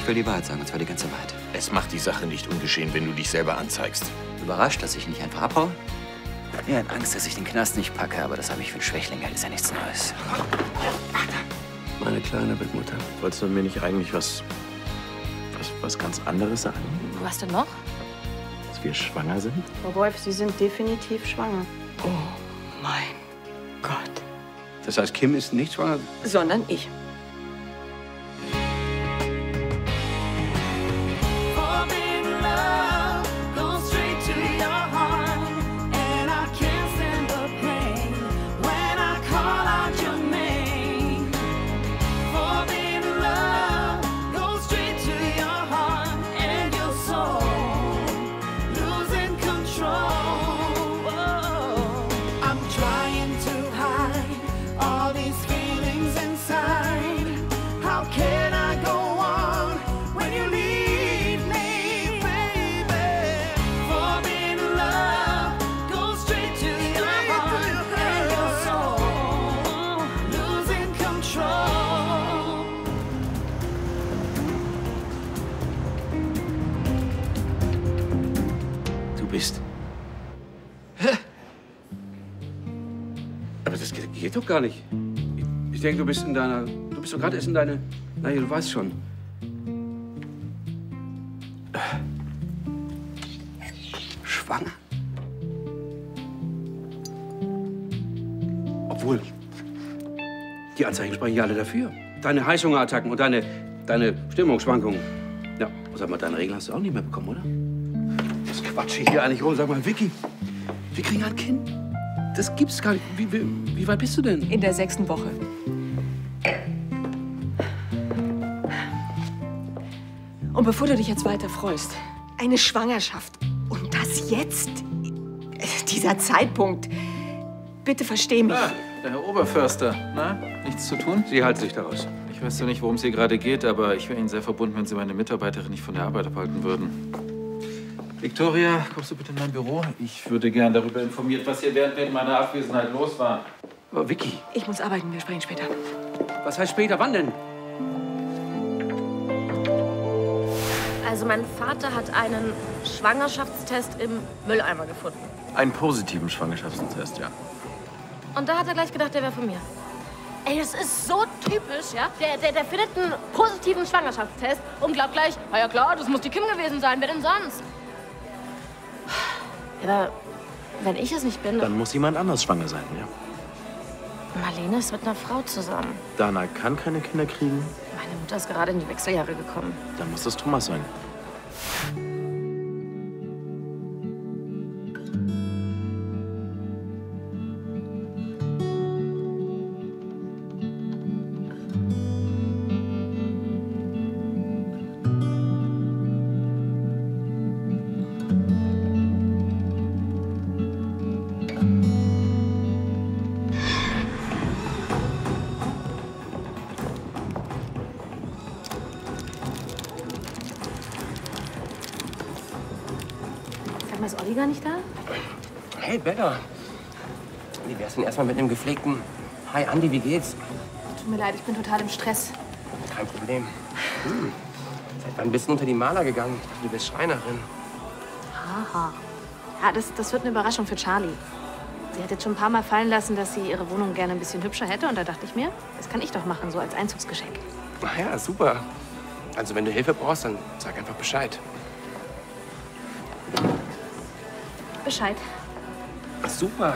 Ich will die Wahrheit sagen, und zwar die ganze Wahrheit. Es macht die Sache nicht ungeschehen, wenn du dich selber anzeigst. Überrascht, dass ich nicht einfach abhaue? Ihr habt Angst, dass ich den Knast nicht packe, aber das habe ich für einen Schwächling. Das ist ja nichts Neues. Meine kleine Bettmutter. Wolltest du mir nicht eigentlich was ganz anderes sagen? Was denn noch? Dass wir schwanger sind? Frau Wolf, Sie sind definitiv schwanger. Oh mein Gott. Das heißt, Kim ist nicht schwanger? Sondern ich. Aber das geht doch gar nicht. Ich denke, du bist doch gerade erst in deine... Naja, du weißt schon. Schwanger? Obwohl, die Anzeichen sprechen ja alle dafür. Deine Heißhungerattacken und deine Stimmungsschwankungen. Ja, sag mal, deine Regeln hast du auch nicht mehr bekommen, oder? Was quatsche ich hier eigentlich rum? Sag mal, Vicky, wir kriegen ein Kind. Das gibt's gar nicht. Wie weit bist du denn? In der 6. Woche. Und bevor du dich jetzt weiter freust, eine Schwangerschaft. Und das jetzt? Dieser Zeitpunkt. Bitte versteh mich. Ah, der Herr Oberförster. Na, nichts zu tun? Sie halten sich daraus. Ich weiß ja nicht, worum es hier gerade geht, aber ich wäre Ihnen sehr verbunden, wenn Sie meine Mitarbeiterin nicht von der Arbeit abhalten würden. Victoria, kommst du bitte in mein Büro? Ich würde gern darüber informiert, was hier während meiner Abwesenheit los war. Oh, Vicky. Ich muss arbeiten, wir sprechen später. Was heißt später? Wann denn? Also mein Vater hat einen Schwangerschaftstest im Mülleimer gefunden. Einen positiven Schwangerschaftstest, ja. Und da hat er gleich gedacht, der wäre von mir. Ey, das ist so typisch, ja? Der findet einen positiven Schwangerschaftstest und glaubt gleich, na ja klar, das muss die Kim gewesen sein, wer denn sonst? Aber wenn ich es nicht bin... Dann muss jemand anders schwanger sein, ja. Marlene ist mit einer Frau zusammen. Dana kann keine Kinder kriegen. Meine Mutter ist gerade in die Wechseljahre gekommen. Dann muss das Thomas sein. Ist Olli gar nicht da? Hey, Bella. Wie wär's denn erstmal mit einem gepflegten Hi, Andi, wie geht's? Tut mir leid, ich bin total im Stress. Kein Problem. Seit wann bist du unter die Maler gegangen? Ich dachte, du bist Schreinerin. Haha. Ja, das wird eine Überraschung für Charlie. Sie hat jetzt schon ein paar Mal fallen lassen, dass sie ihre Wohnung gerne ein bisschen hübscher hätte. Und da dachte ich mir, das kann ich doch machen, so als Einzugsgeschenk. Ach ja, super. Also, wenn du Hilfe brauchst, dann sag einfach Bescheid. Bescheid. Ach, super.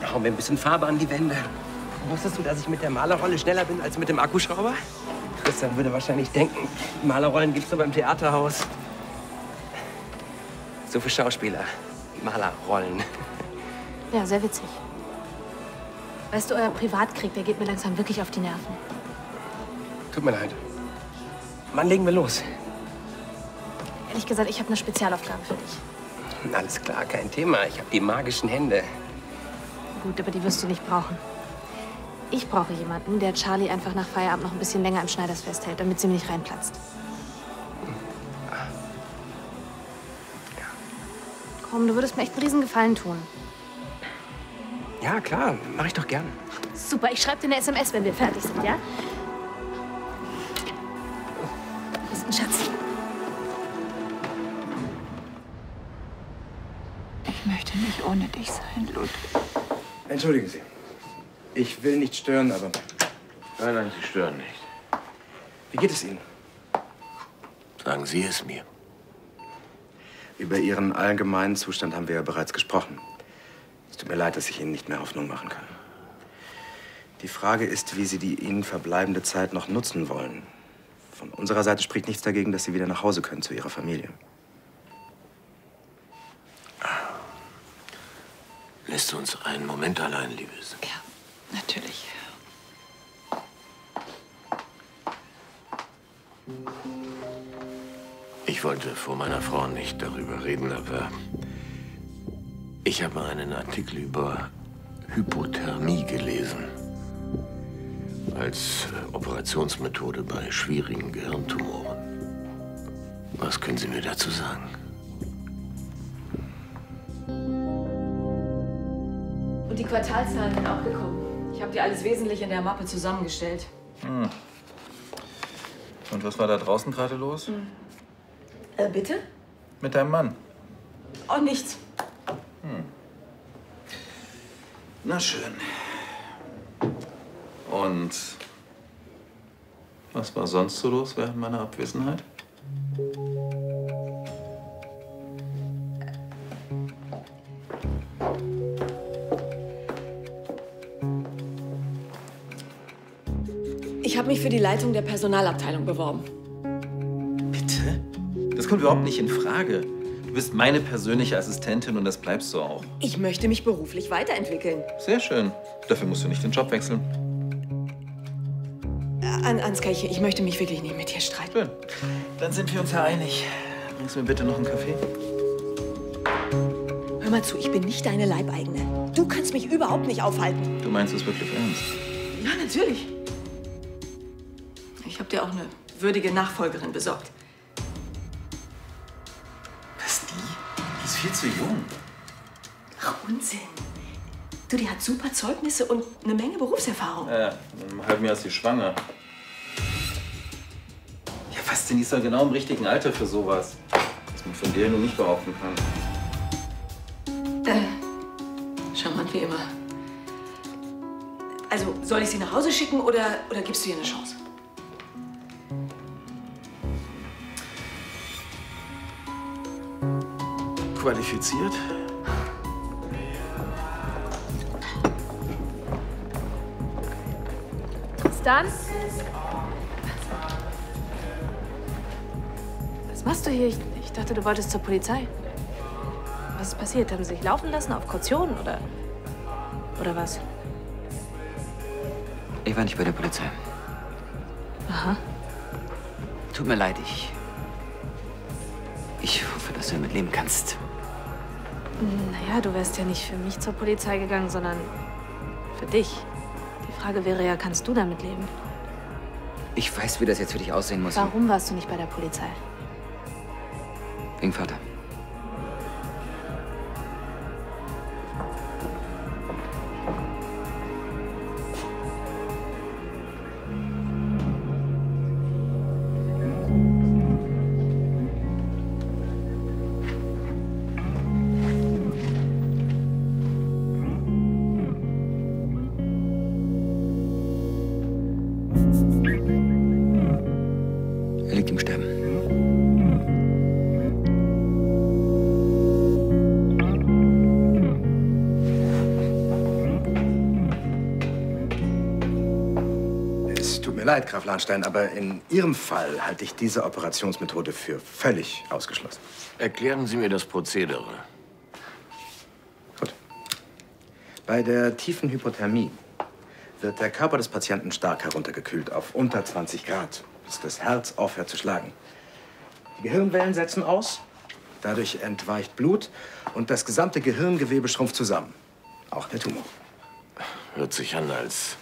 Da hauen wir ein bisschen Farbe an die Wände. Wusstest du, dass ich mit der Malerrolle schneller bin als mit dem Akkuschrauber? Christian würde wahrscheinlich denken, Malerrollen gibt's nur beim Theaterhaus. So für Schauspieler. Malerrollen. Ja, sehr witzig. Weißt du, euer Privatkrieg, der geht mir langsam wirklich auf die Nerven. Tut mir leid. Wann legen wir los? Ehrlich gesagt, ich habe eine Spezialaufgabe für dich. Alles klar, kein Thema. Ich habe die magischen Hände. Gut, aber die wirst du nicht brauchen. Ich brauche jemanden, der Charlie einfach nach Feierabend noch ein bisschen länger im Schneiders festhält, damit sie mir nicht reinplatzt. Ja. Komm, du würdest mir echt einen Riesengefallen tun. Ja, klar. Mache ich doch gern. Super, ich schreibe dir eine SMS, wenn wir fertig sind, ja? Bis besten, Schatz. Ich möchte nicht ohne dich sein, Ludwig. Entschuldigen Sie. Ich will nicht stören, aber... Nein, nein, Sie stören nicht. Wie geht es Ihnen? Sagen Sie es mir. Über Ihren allgemeinen Zustand haben wir ja bereits gesprochen. Es tut mir leid, dass ich Ihnen nicht mehr Hoffnung machen kann. Die Frage ist, wie Sie die Ihnen verbleibende Zeit noch nutzen wollen. Von unserer Seite spricht nichts dagegen, dass Sie wieder nach Hause können zu Ihrer Familie. Lässt du uns einen Moment allein, Liebes? Ja, natürlich. Ich wollte vor meiner Frau nicht darüber reden, aber ich habe mal einen Artikel über Hypothermie gelesen. Als Operationsmethode bei schwierigen Gehirntumoren. Was können Sie mir dazu sagen? Und die Quartalszahlen sind auch gekommen. Ich habe dir alles Wesentliche in der Mappe zusammengestellt. Hm. Und was war da draußen gerade los? Bitte? Mit deinem Mann? Oh, nichts. Na schön. Und was war sonst so los während meiner Abwesenheit? Ich habe mich für die Leitung der Personalabteilung beworben. Bitte? Das kommt überhaupt nicht in Frage. Du bist meine persönliche Assistentin und das bleibst du auch. Ich möchte mich beruflich weiterentwickeln. Sehr schön. Dafür musst du nicht den Job wechseln. Ansgar, ich möchte mich wirklich nicht mit dir streiten. Schön. Dann sind wir uns ja einig. Bringst du mir bitte noch einen Kaffee? Hör mal zu, ich bin nicht deine Leibeigene. Du kannst mich überhaupt nicht aufhalten. Du meinst es wirklich ernst? Ja, natürlich. Ich habe dir auch eine würdige Nachfolgerin besorgt. Was, die? Die ist viel zu jung. Ach, Unsinn. Du, die hat super Zeugnisse und eine Menge Berufserfahrung. Ja, in einem halben Jahr ist sie schwanger. Ja, was denn? Die ist ja genau im richtigen Alter für sowas. Was man von der nur nicht behaupten kann. Charmant wie immer. Also, soll ich sie nach Hause schicken oder gibst du ihr eine Chance? Qualifiziert? Stan? Was machst du hier? Ich dachte, du wolltest zur Polizei. Was ist passiert? Haben sie sich laufen lassen auf Kaution oder was? Ich war nicht bei der Polizei. Aha. Tut mir leid, ich hoffe, dass du damit leben kannst. Naja, du wärst ja nicht für mich zur Polizei gegangen, sondern für dich. Die Frage wäre ja, kannst du damit leben? Ich weiß, wie das jetzt für dich aussehen muss. Warum warst du nicht bei der Polizei? Wegen Vater. Er liegt im Sterben. Es tut mir leid, Graf Lahnstein, aber in Ihrem Fall halte ich diese Operationsmethode für völlig ausgeschlossen. Erklären Sie mir das Prozedere. Gut. Bei der tiefen Hypothermie wird der Körper des Patienten stark heruntergekühlt auf unter 20 Grad, bis das Herz aufhört zu schlagen. Die Gehirnwellen setzen aus, dadurch entweicht Blut und das gesamte Gehirngewebe schrumpft zusammen. Auch der Tumor. Hört sich an, als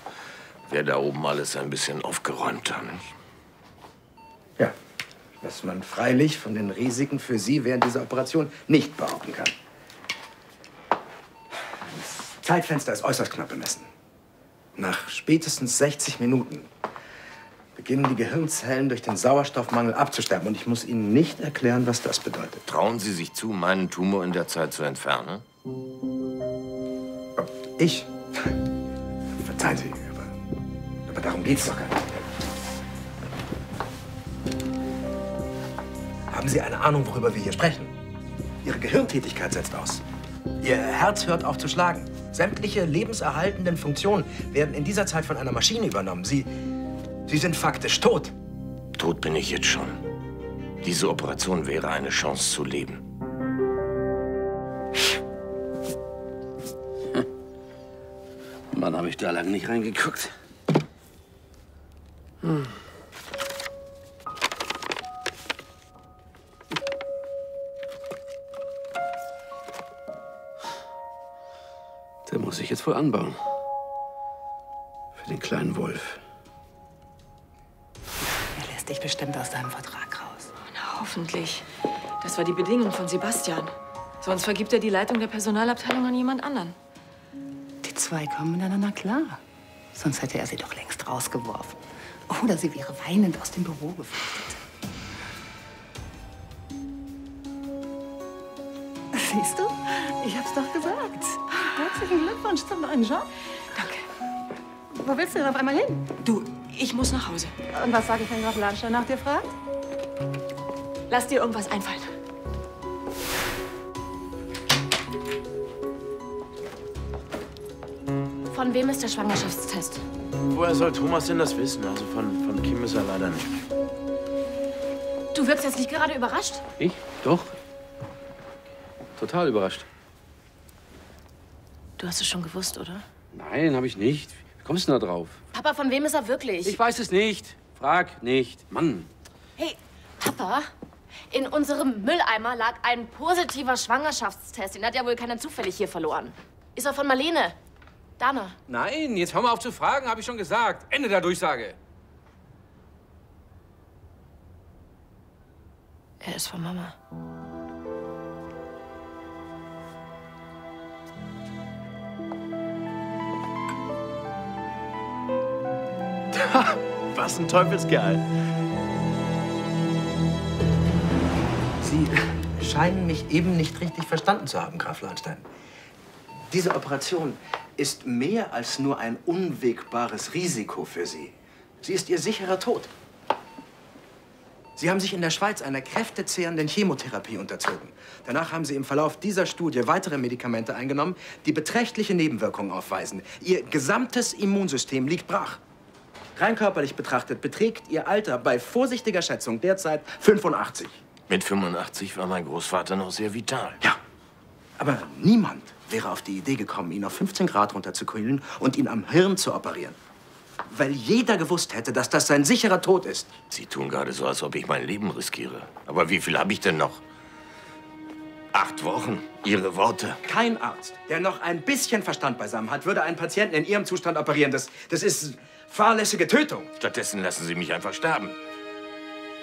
wäre da oben alles ein bisschen aufgeräumter, nicht? Ja, was man freilich von den Risiken für Sie während dieser Operation nicht behaupten kann. Das Zeitfenster ist äußerst knapp bemessen. Nach spätestens 60 Minuten beginnen die Gehirnzellen durch den Sauerstoffmangel abzusterben. Und ich muss Ihnen nicht erklären, was das bedeutet. Trauen Sie sich zu, meinen Tumor in der Zeit zu entfernen? Ich? Verzeihen Sie, aber darum geht's doch gar nicht. Haben Sie eine Ahnung, worüber wir hier sprechen? Ihre Gehirntätigkeit setzt aus. Ihr Herz hört auf zu schlagen. Sämtliche lebenserhaltenden Funktionen werden in dieser Zeit von einer Maschine übernommen. Sie sind faktisch tot. Tot bin ich jetzt schon. Diese Operation wäre eine Chance zu leben. Mann, habe ich da lange nicht reingeguckt. Der muss ich jetzt wohl anbauen. Für den kleinen Wolf. Er lässt dich bestimmt aus deinem Vertrag raus. Na, hoffentlich. Das war die Bedingung von Sebastian. Sonst vergibt er die Leitung der Personalabteilung an jemand anderen. Die zwei kommen miteinander klar. Sonst hätte er sie doch längst rausgeworfen. Oder sie wäre weinend aus dem Büro geflüchtet. Siehst du? Ich hab's doch gesagt. Herzlichen Glückwunsch zum neuen Job. Danke. Wo willst du denn auf einmal hin? Du, ich muss nach Hause. Und was sage ich, wenn Graf Lahnstein nach dir fragt? Lass dir irgendwas einfallen. Von wem ist der Schwangerschaftstest? Woher soll Thomas denn das wissen? Also von Kim ist er leider nicht. Du wirkst jetzt nicht gerade überrascht? Ich? Doch. Total überrascht. Du hast es schon gewusst, oder? Nein, habe ich nicht. Wie kommst du denn da drauf? Papa, von wem ist er wirklich? Ich weiß es nicht. Frag nicht. Mann. Hey, Papa, in unserem Mülleimer lag ein positiver Schwangerschaftstest. Den hat ja wohl keiner zufällig hier verloren. Ist er von Marlene? Dana? Nein, jetzt hör mal auf zu fragen, habe ich schon gesagt. Ende der Durchsage. Er ist von Mama. Was ein Teufelskerl. Sie scheinen mich eben nicht richtig verstanden zu haben, Graf Lahnstein. Diese Operation ist mehr als nur ein unwägbares Risiko für Sie. Sie ist Ihr sicherer Tod. Sie haben sich in der Schweiz einer kräftezehrenden Chemotherapie unterzogen. Danach haben Sie im Verlauf dieser Studie weitere Medikamente eingenommen, die beträchtliche Nebenwirkungen aufweisen. Ihr gesamtes Immunsystem liegt brach. Rein körperlich betrachtet beträgt Ihr Alter bei vorsichtiger Schätzung derzeit 85. Mit 85 war mein Großvater noch sehr vital. Ja, aber niemand wäre auf die Idee gekommen, ihn auf 15 Grad runterzukühlen und ihn am Hirn zu operieren. Weil jeder gewusst hätte, dass das sein sicherer Tod ist. Sie tun gerade so, als ob ich mein Leben riskiere. Aber wie viel habe ich denn noch? 8 Wochen. Ihre Worte. Kein Arzt, der noch ein bisschen Verstand beisammen hat, würde einen Patienten in Ihrem Zustand operieren. Das ist fahrlässige Tötung. Stattdessen lassen Sie mich einfach sterben.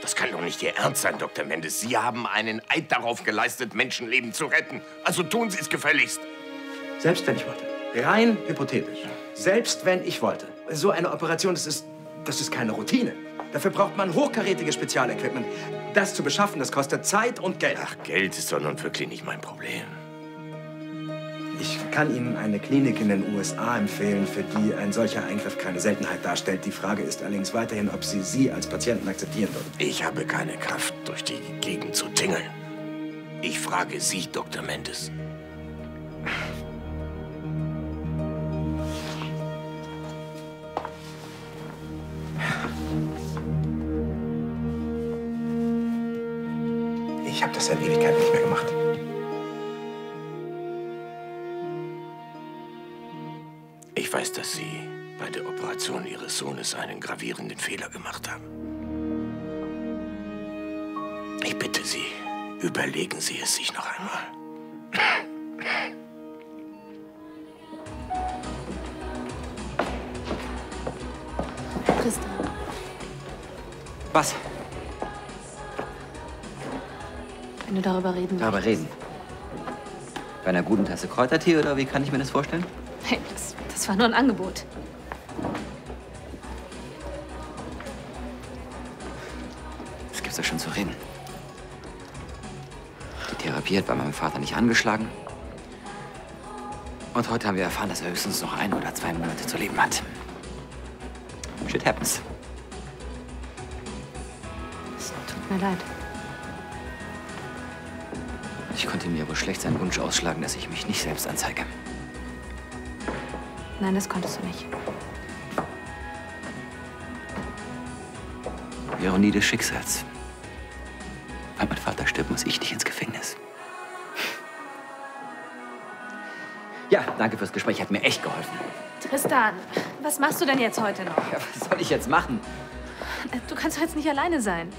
Das kann doch nicht Ihr Ernst sein, Dr. Mendes. Sie haben einen Eid darauf geleistet, Menschenleben zu retten. Also tun Sie es gefälligst. Selbst wenn ich wollte. Rein hypothetisch. Selbst wenn ich wollte. So eine Operation, das ist keine Routine. Dafür braucht man hochkarätiges Spezialequipment. Das zu beschaffen, das kostet Zeit und Geld. Ach, Geld ist doch nun wirklich nicht mein Problem. Ich kann Ihnen eine Klinik in den USA empfehlen, für die ein solcher Eingriff keine Seltenheit darstellt. Die Frage ist allerdings weiterhin, ob Sie als Patienten akzeptieren würden. Ich habe keine Kraft, durch die Gegend zu tingeln. Ich frage Sie, Dr. Mendes. Ich habe das seit Ewigkeit nicht mehr gemacht. Ich weiß, dass Sie bei der Operation Ihres Sohnes einen gravierenden Fehler gemacht haben. Ich bitte Sie, überlegen Sie es sich noch einmal. Christa. Was? Wenn du darüber reden willst. Darüber reden. Bei einer guten Tasse Kräutertee oder wie kann ich mir das vorstellen? Hey, das war nur ein Angebot. gibt's da schon zu reden? Die Therapie hat bei meinem Vater nicht angeschlagen. Und heute haben wir erfahren, dass er höchstens noch 1 oder 2 Monate zu leben hat. Shit happens. Es tut mir leid. Ich konnte mir aber schlecht seinen Wunsch ausschlagen, dass ich mich nicht selbst anzeige. Nein, das konntest du nicht. Ironie des Schicksals. Weil mein Vater stirbt, muss ich nicht ins Gefängnis. Ja, danke fürs Gespräch. Hat mir echt geholfen. Tristan, was machst du denn jetzt heute noch? Ja, was soll ich jetzt machen? Du kannst doch jetzt nicht alleine sein.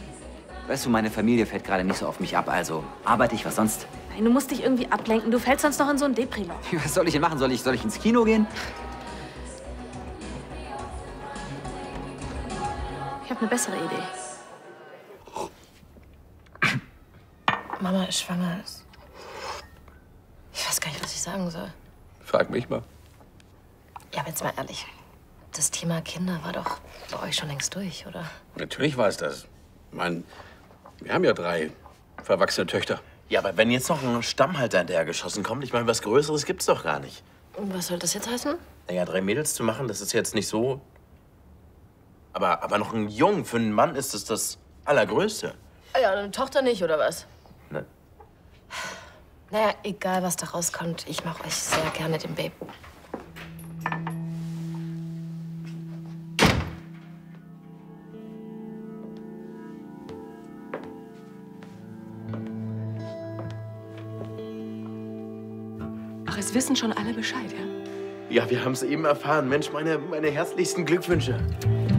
Weißt du, meine Familie fällt gerade nicht so auf mich ab, also arbeite ich, was sonst? Nein, du musst dich irgendwie ablenken. Du fällst sonst noch in so ein Depri-Loch. Was soll ich denn machen? Soll ich ins Kino gehen? Ich habe eine bessere Idee. Mama ist schwanger. Ich weiß gar nicht, was ich sagen soll. Frag mich mal. Ja, aber jetzt mal ehrlich. Das Thema Kinder war doch bei euch schon längst durch, oder? Natürlich war es das. Ich meine, wir haben ja 3 verwachsene Töchter. Ja, aber wenn jetzt noch ein Stammhalter hinterher geschossen kommt, ich meine, was Größeres gibt's doch gar nicht. Und was soll das jetzt heißen? Naja, 3 Mädels zu machen, das ist jetzt nicht so. Aber noch ein Jungen für einen Mann ist es das Allergrößte. Ah ja, eine Tochter nicht, oder was? Ne. Naja, egal, was da rauskommt, ich mache euch sehr gerne den Babe. Ach, es wissen schon alle Bescheid, ja? Ja, wir haben es eben erfahren. Mensch, meine herzlichsten Glückwünsche.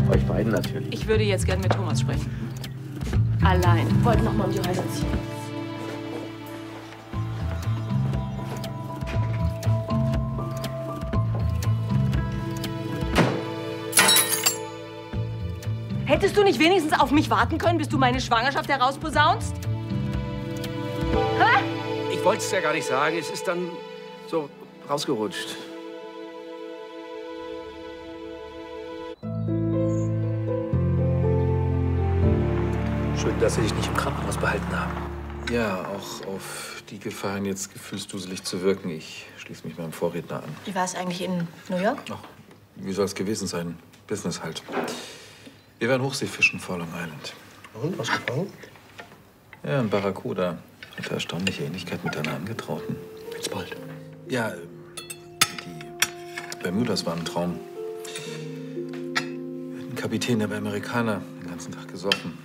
Euch beiden natürlich. Ich würde jetzt gern mit Thomas sprechen. Allein. Wollten noch mal um die Häuser ziehen. Hättest du nicht wenigstens auf mich warten können, bis du meine Schwangerschaft herausposaunst? Hä? Ich wollte es ja gar nicht sagen. Es ist dann so rausgerutscht. Schön, dass Sie sich nicht im Krankenhaus behalten haben. Ja, auch auf die Gefahren, jetzt gefühlsduselig zu wirken. Ich schließe mich meinem Vorredner an. Wie war es eigentlich in New York? Ach, wie soll es gewesen sein? Business halt. Wir waren Hochseefischen vor Long Island. Und, was gefangen? Ja, ein Barracuda. Hatte erstaunliche Ähnlichkeit mit deiner Angetrauten. Jetzt bald. Ja, die Bermudas waren ein Traum. Ein Kapitän, der war Amerikaner, den ganzen Tag gesoffen.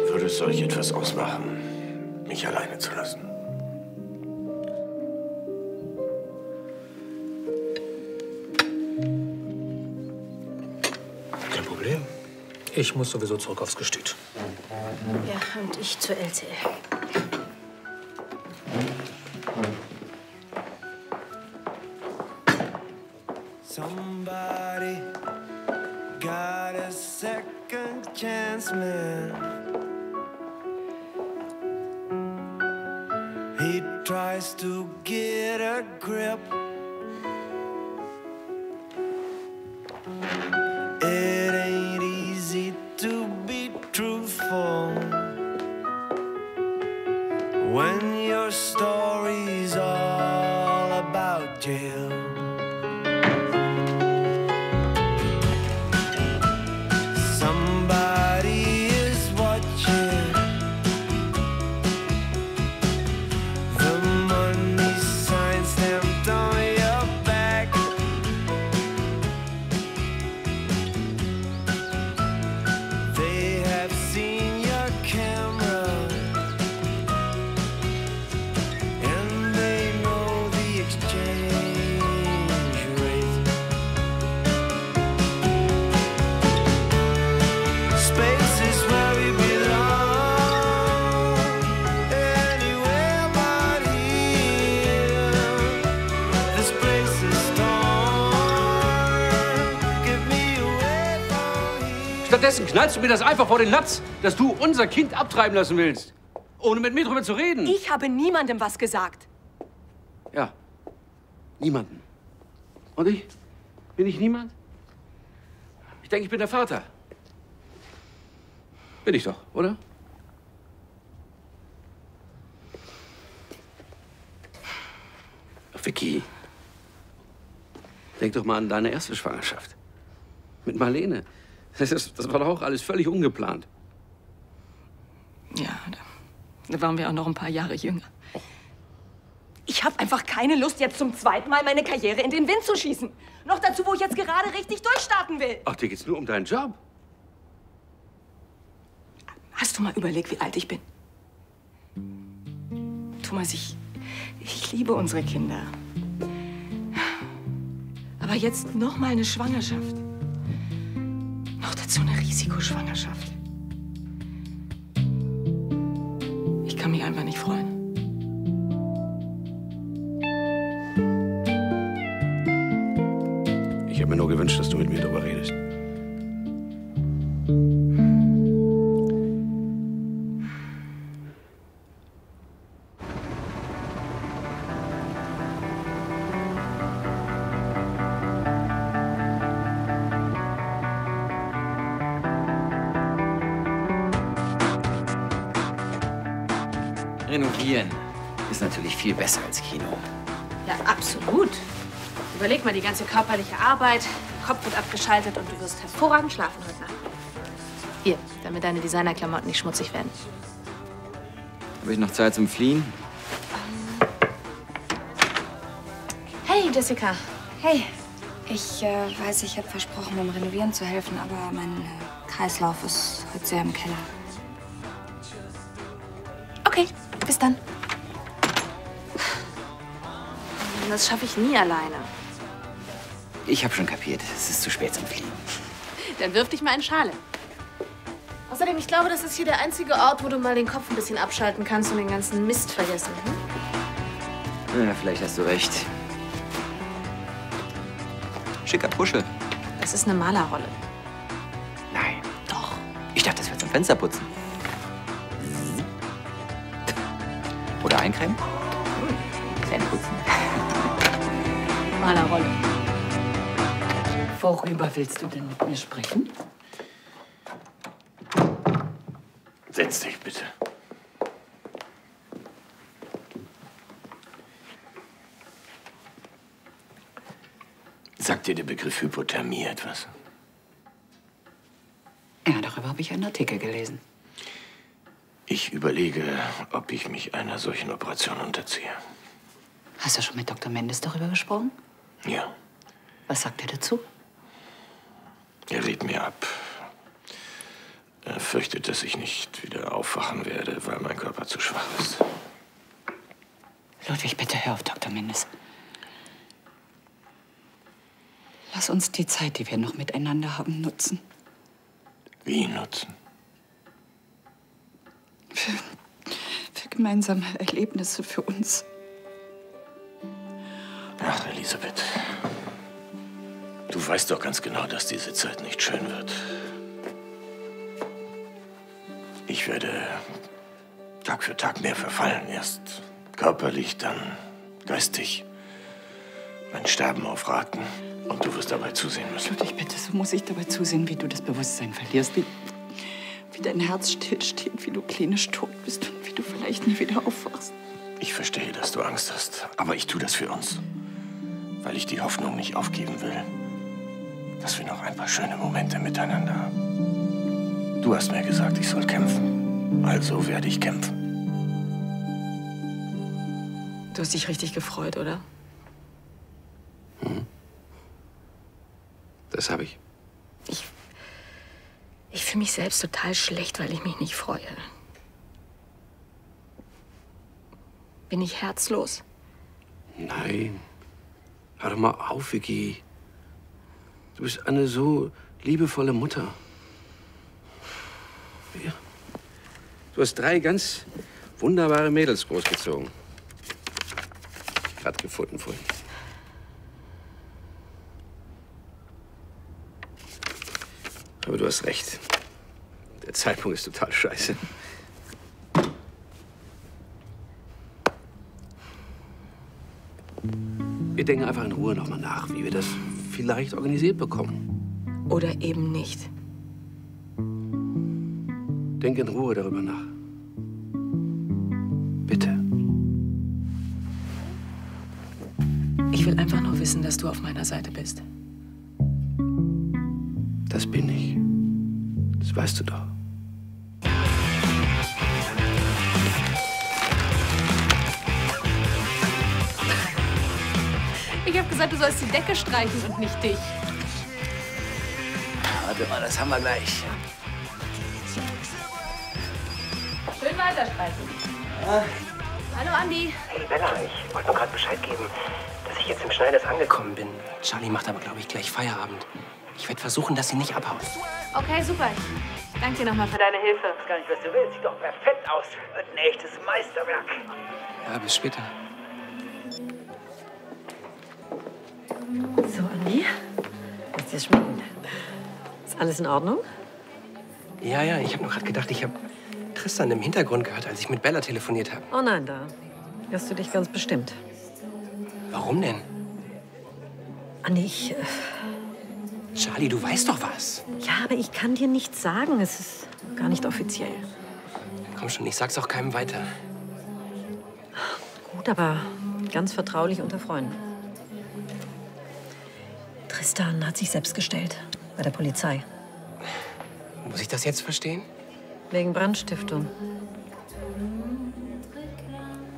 Würde es euch etwas ausmachen, mich alleine zu lassen? Kein Problem. Ich muss sowieso zurück aufs Gestüt. Ja, und ich zur LTL. Somebody got a second chance, man. He tries to get a grip. It ain't easy to be truthful when your story's all about jail. Somebody is watching. The money sign stamped on your back. They have seen your camera, and they know the exchange rate. Space is where we belong, anywhere but here. This place is torn. Give me away from here. Stattdessen knallst du mir das einfach vor den Latz, dass du unser Kind abtreiben lassen willst. Ohne mit mir drüber zu reden. Ich habe niemandem was gesagt. Ja. Niemanden. Und ich? Bin ich niemand? Ich denke, ich bin der Vater. Bin ich doch, oder? Ach, Vicky. Denk doch mal an deine erste Schwangerschaft. Mit Marlene. Das war doch auch alles völlig ungeplant. Ja, da waren wir auch noch ein paar Jahre jünger. Ich habe einfach keine Lust, jetzt zum zweiten Mal meine Karriere in den Wind zu schießen. Noch dazu, wo ich jetzt gerade richtig durchstarten will. Ach, dir geht's nur um deinen Job. Hast du mal überlegt, wie alt ich bin? Thomas, ich liebe unsere Kinder. Aber jetzt noch mal eine Schwangerschaft. Noch dazu eine Risikoschwangerschaft. Ich kann mich einfach nicht freuen. Ich habe mir nur gewünscht, dass du mit mir darüber redest. Renovieren ist natürlich viel besser als Kino. Ja, absolut. Überleg mal, die ganze körperliche Arbeit, Kopf wird abgeschaltet und du wirst hervorragend schlafen heute Nacht. Hier, damit deine Designerklamotten nicht schmutzig werden. Habe ich noch Zeit zum Fliehen? Hey, Jessica. Hey, ich weiß, ich habe versprochen, beim Renovieren zu helfen, aber mein Kreislauf ist heute sehr im Keller. Okay, bis dann. Das schaffe ich nie alleine. Ich habe schon kapiert, es ist zu spät zum Fliehen. Dann wirf dich mal in Schale. Außerdem, ich glaube, das ist hier der einzige Ort, wo du mal den Kopf ein bisschen abschalten kannst und den ganzen Mist vergessen. Ja, vielleicht hast du recht. Schicker Puschel. Das ist eine Malerrolle. Nein. Doch. Ich dachte, das wäre zum Fensterputzen. Oder eincremen? Zähne putzen. Malerrolle. Worüber willst du denn mit mir sprechen? Setz dich bitte. Sagt dir der Begriff Hypothermie etwas? Ja, darüber habe ich einen Artikel gelesen. Ich überlege, ob ich mich einer solchen Operation unterziehe. Hast du schon mit Dr. Mendes darüber gesprochen? Ja. Was sagt er dazu? Er rät mir ab. Er fürchtet, dass ich nicht wieder aufwachen werde, weil mein Körper zu schwach ist. Ludwig, bitte hör auf Dr. Mendes. Lass uns die Zeit, die wir noch miteinander haben, nutzen. Wie nutzen? Für gemeinsame Erlebnisse für uns. Ach, Elisabeth. Du weißt doch ganz genau, dass diese Zeit nicht schön wird. Ich werde Tag für Tag mehr verfallen. Erst körperlich, dann geistig. Mein Sterben auf Raten. Und du wirst dabei zusehen müssen. Ludwig, bitte, so muss ich dabei zusehen, wie du das Bewusstsein verlierst. Wie dein Herz stillsteht, wie du klinisch tot bist und wie du vielleicht nie wieder aufwachst. Ich verstehe, dass du Angst hast. Aber ich tue das für uns. Weil ich die Hoffnung nicht aufgeben will, dass wir noch ein paar schöne Momente miteinander haben. Du hast mir gesagt, ich soll kämpfen. Also werde ich kämpfen. Du hast dich richtig gefreut, oder? Das habe ich. Ich fühle mich selbst total schlecht, weil ich mich nicht freue. Bin ich herzlos? Nein. Hör doch mal auf, Vicky. Du bist eine so liebevolle Mutter. Ja. Du hast 3 ganz wunderbare Mädels großgezogen. Gerade gefunden vorhin. Aber du hast recht. Der Zeitpunkt ist total scheiße. Wir denken einfach in Ruhe noch mal nach, wie wir das vielleicht organisiert bekommen. Oder eben nicht. Denk in Ruhe darüber nach. Bitte. Ich will einfach nur wissen, dass du auf meiner Seite bist. Das bin ich. Das weißt du doch. Ich habe gesagt, du sollst die Decke streichen und nicht dich. Warte mal, das haben wir gleich. Schön weiterstreichen. Ja. Hallo, Andi. Hey, Bella, ich wollte nur gerade Bescheid geben, dass ich jetzt im Schneiders angekommen bin. Charlie macht aber, glaube ich, gleich Feierabend. Ich werde versuchen, dass sie nicht abhaut. Okay, super. Danke dir nochmal für deine Hilfe. Ich weiß gar nicht, was du willst. Sieht doch perfekt aus. Wird ein echtes Meisterwerk. Ja, bis später. So, Andi, lass dir schmecken. Ist alles in Ordnung? Ja, ich habe nur gerade gedacht, ich habe Tristan im Hintergrund gehört, als ich mit Bella telefoniert habe. Oh nein, da irrst du dich ganz bestimmt. Warum denn? Andi, Charlie, du weißt doch was. Ja, aber ich kann dir nichts sagen. Es ist gar nicht offiziell. Komm schon, ich sag's auch keinem weiter. Gut, aber ganz vertraulich unter Freunden. Tristan hat sich selbst gestellt. Bei der Polizei. Muss ich das jetzt verstehen? Wegen Brandstiftung.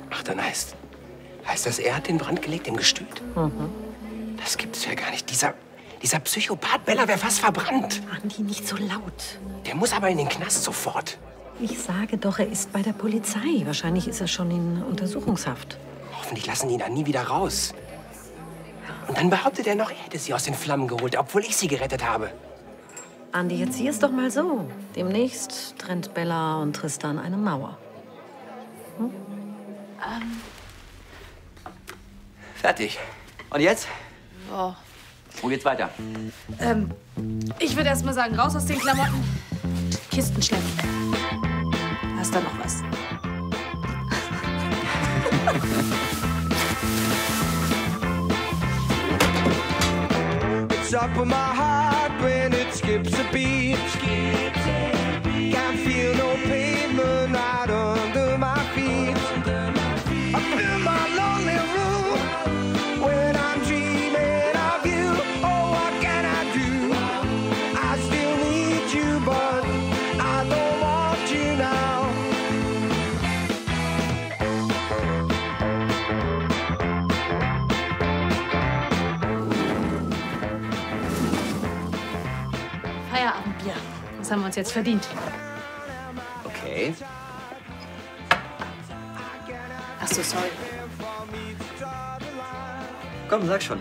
Ach, dann heißt das, er hat den Brand gelegt im Gestüt? Mhm. Das gibt's ja gar nicht. Dieser Psychopath Bella wäre fast verbrannt. Andi, nicht so laut. Der muss aber in den Knast sofort. Ich sage doch, er ist bei der Polizei. Wahrscheinlich ist er schon in Untersuchungshaft. Hoffentlich lassen die ihn dann nie wieder raus. Und dann behauptet er noch, er hätte sie aus den Flammen geholt, obwohl ich sie gerettet habe. Andi, jetzt sieh es doch mal so. Demnächst trennt Bella und Tristan eine Mauer. Hm? Fertig. Und jetzt? Oh. Wo geht's weiter? Ich würde erst mal sagen, raus aus den Klamotten. Kisten schleppen. Hast da noch was? The top of my heart when it skips a beat. Can't feel no pavement right under my feet. Up in my lonely room when I'm dreaming of you. Oh, what can I do? I still need you, but I don't want you now. Feierabendbier. Das haben wir uns jetzt verdient. Okay. Ach so, sorry. Komm, sag schon.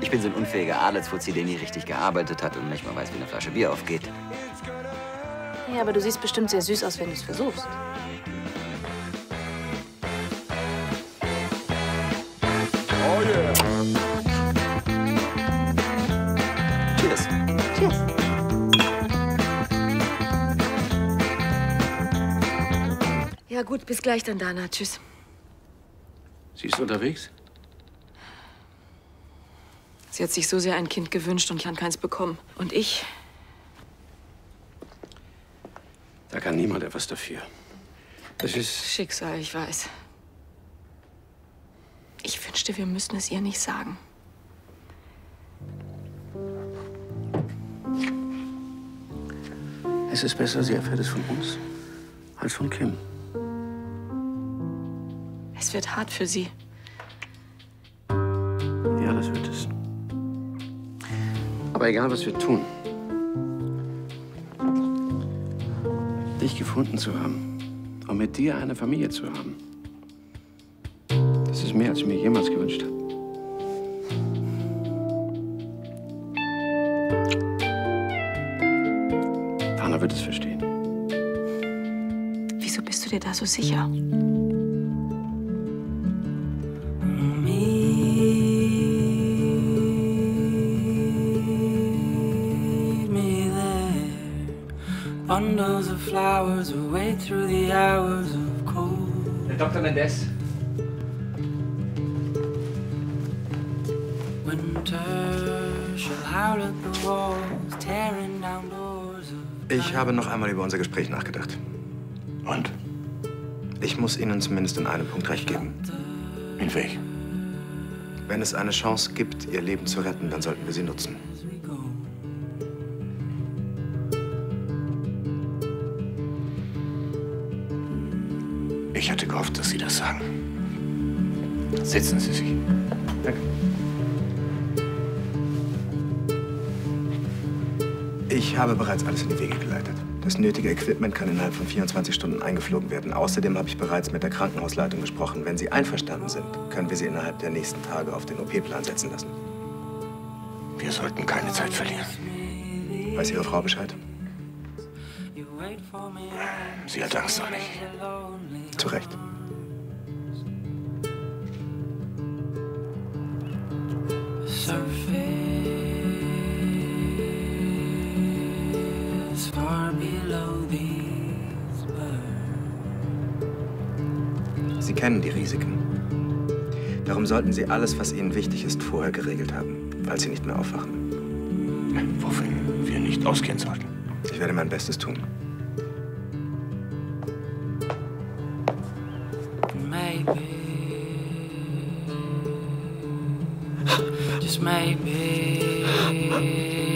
Ich bin so ein unfähiger Adelsfuzzi, der nie richtig gearbeitet hat und nicht mal weiß, wie eine Flasche Bier aufgeht. Ja, aber du siehst bestimmt sehr süß aus, wenn du es versuchst. Oh yeah. Cheers. Cheers. Ja gut, bis gleich dann, Dana. Tschüss. Sie ist unterwegs? Sie hat sich so sehr ein Kind gewünscht und kann keins bekommen. Und ich? Da kann niemand etwas dafür. Das ist... Schicksal, ich weiß. Ich wünschte, wir müssten es ihr nicht sagen. Es ist besser, sie erfährt es von uns als von Kim. Es wird hart für sie. Ja, das wird es. Aber egal, was wir tun, dich gefunden zu haben und mit dir eine Familie zu haben, das ist mehr, als ich mir jemals gewünscht habe. Dana wird es verstehen. Wieso bist du dir da so sicher? Bundles of flowers away through the hours of cold. Dr. Mendes. Winter shall howl at the walls, tearing down doors of Ich habe noch einmal über unser Gespräch nachgedacht. Und? Ich muss Ihnen zumindest in einem Punkt recht geben. In welchem? Wenn es eine Chance gibt, Ihr Leben zu retten, dann sollten wir sie nutzen. Ich hatte gehofft, dass Sie das sagen. Setzen Sie sich. Danke. Ich habe bereits alles in die Wege geleitet. Das nötige Equipment kann innerhalb von 24 Stunden eingeflogen werden. Außerdem habe ich bereits mit der Krankenhausleitung gesprochen. Wenn Sie einverstanden sind, können wir Sie innerhalb der nächsten Tage auf den OP-Plan setzen lassen. Wir sollten keine Zeit verlieren. Weiß Ihre Frau Bescheid? Sie hat Angst, oder nicht? Zu Recht. Sie kennen die Risiken. Darum sollten Sie alles, was Ihnen wichtig ist, vorher geregelt haben, falls Sie nicht mehr aufwachen. Wovon wir nicht ausgehen sollten. Ich werde mein Bestes tun. Just maybe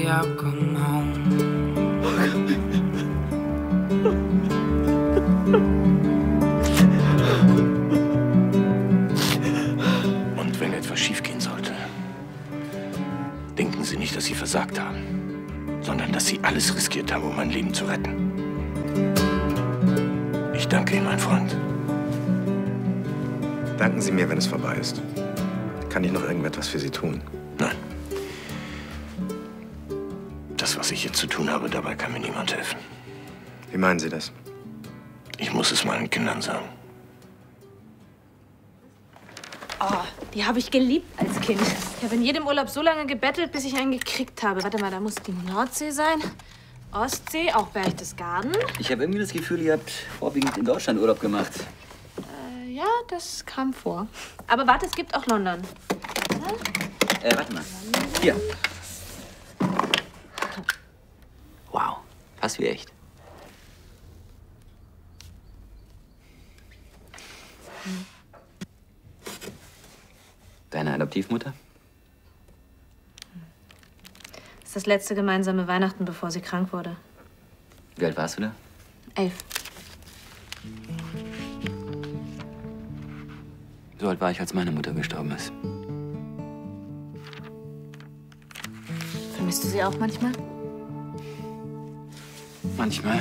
I'll come home. Und wenn etwas schiefgehen sollte, denken Sie nicht, dass Sie versagt haben, sondern dass Sie alles riskiert haben, um mein Leben zu retten. Ich danke Ihnen, mein Freund. Danken Sie mir, wenn es vorbei ist. Kann ich noch irgendetwas für Sie tun? Nein. Das, was ich jetzt zu tun habe, dabei kann mir niemand helfen. Wie meinen Sie das? Ich muss es meinen Kindern sagen. Oh, die habe ich geliebt als Kind. Ich habe in jedem Urlaub so lange gebettelt, bis ich einen gekriegt habe. Warte mal, da muss die Nordsee sein. Ostsee, auch Berchtesgaden. Ich habe irgendwie das Gefühl, ihr habt vorwiegend in Deutschland Urlaub gemacht. Ja, das kam vor. Aber warte, es gibt auch London. Warte mal. Hier. Wow, fast wie echt. Deine Adoptivmutter? Das ist das letzte gemeinsame Weihnachten, bevor sie krank wurde. Wie alt warst du da? 11. So alt war ich, als meine Mutter gestorben ist. Vermisst du sie auch manchmal? Manchmal.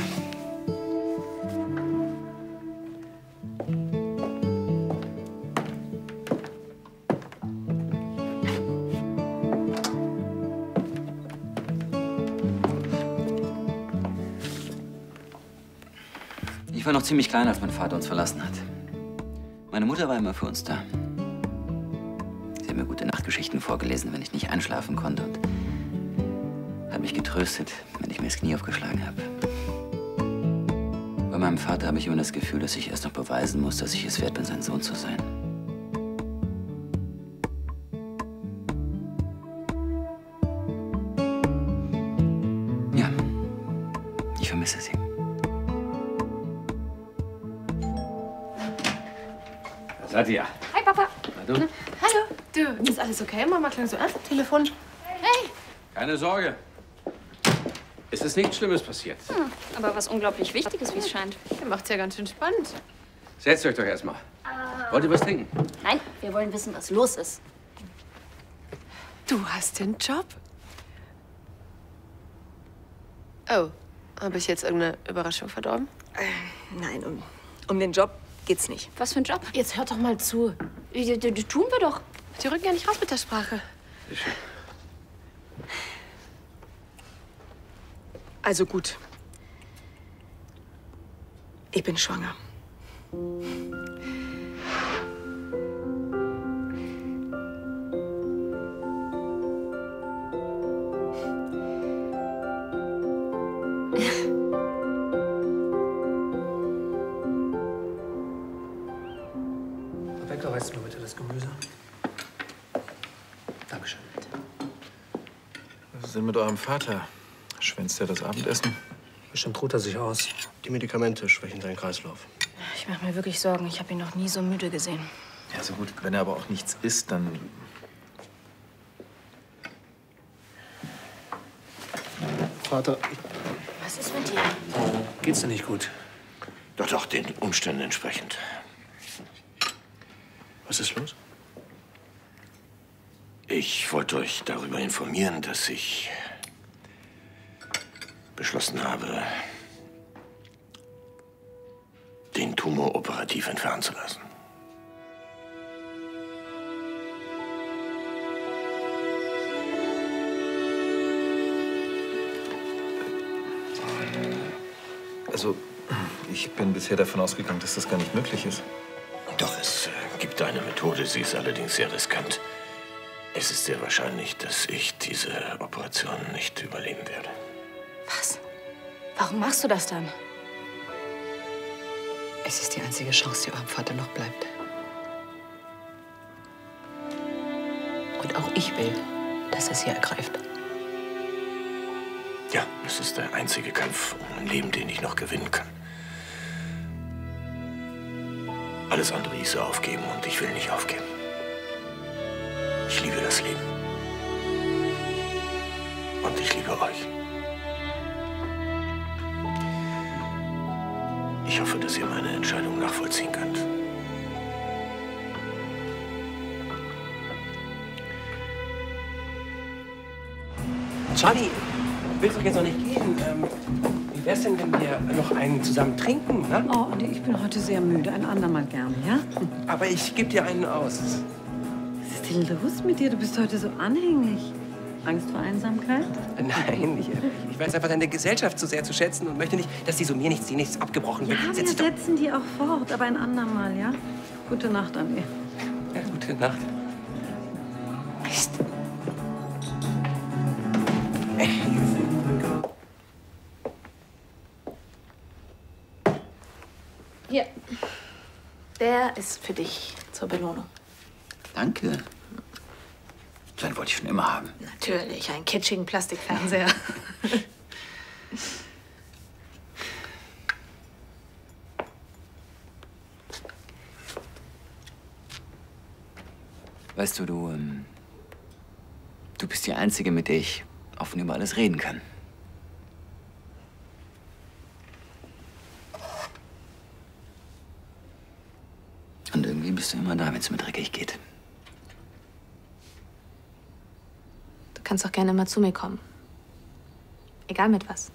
Ich war noch ziemlich klein, als mein Vater uns verlassen hat. Meine Mutter war immer für uns da. Sie hat mir gute Nachtgeschichten vorgelesen, wenn ich nicht einschlafen konnte, und hat mich getröstet, wenn ich mir das Knie aufgeschlagen habe. Bei meinem Vater habe ich immer das Gefühl, dass ich erst noch beweisen muss, dass ich es wert bin, sein Sohn zu sein. Ja, ich vermisse sie. Satya. Hi, Papa. Na du? Hallo. Du, ist alles okay? Mama klang so ernst am Telefon. Hey. Keine Sorge. Es ist nichts Schlimmes passiert. Aber was unglaublich Wichtiges, wie es scheint. Der macht's ja ganz schön spannend. Setzt euch doch erstmal. Wollt ihr was trinken? Nein, wir wollen wissen, was los ist. Du hast den Job? Oh, habe ich jetzt irgendeine Überraschung verdorben? Nein, um den Job geht's nicht. Was für ein Job? Jetzt hört doch mal zu. Tun wir doch. Die rücken ja nicht raus mit der Sprache. Also gut. Ich bin schwanger. Rebecca, weißt du mal bitte das Gemüse? Dankeschön. Was ist denn mit eurem Vater? Schwänzt er das Abendessen? Bestimmt ruht er sich aus. Die Medikamente schwächen seinen Kreislauf. Ich mache mir wirklich Sorgen. Ich habe ihn noch nie so müde gesehen. Ja, so gut. Wenn er aber auch nichts isst, dann... Vater, Was ist mit dir? geht's dir nicht gut? Doch, doch, den Umständen entsprechend. Was ist los? Ich wollte euch darüber informieren, dass ich beschlossen habe, den Tumor operativ entfernen zu lassen. Also, ich bin bisher davon ausgegangen, dass das gar nicht möglich ist. Doch, es gibt eine Methode, sie ist allerdings sehr riskant. Es ist sehr wahrscheinlich, dass ich diese Operation nicht überleben werde. Was? Warum machst du das dann? Es ist die einzige Chance, die eurem Vater noch bleibt. Und auch ich will, dass er sie ergreift. Ja, es ist der einzige Kampf um ein Leben, den ich noch gewinnen kann. Alles andere hieße aufgeben und ich will nicht aufgeben. Ich liebe das Leben. Und ich liebe euch. Ich hoffe, dass ihr meine Entscheidung nachvollziehen könnt. Johnny, willst du jetzt noch nicht gehen? Wie wär's denn, wenn wir noch einen zusammen trinken, ne? Oh, Andi, ich bin heute sehr müde. Ein andermal gerne, ja? Aber ich gebe dir einen aus. Was ist denn los mit dir? Du bist heute so anhänglich. Angst vor Einsamkeit? Nein, ich weiß einfach deine Gesellschaft zu sehr zu schätzen und möchte nicht, dass die so mir nichts, die nichts abgebrochen wird. Ja, wir setzen die auch fort, aber ein andermal, ja? Gute Nacht, Andi. Ja, gute Nacht. Mist. Hier. Der ist für dich zur Belohnung. Danke. So einen wollte ich schon immer haben. Natürlich, einen kitschigen Plastikfernseher. Weißt du, du bist die Einzige, mit der ich offen über alles reden kann. Und irgendwie bist du immer da, wenn es mir dreckig geht. Du kannst auch gerne mal zu mir kommen. Egal mit was.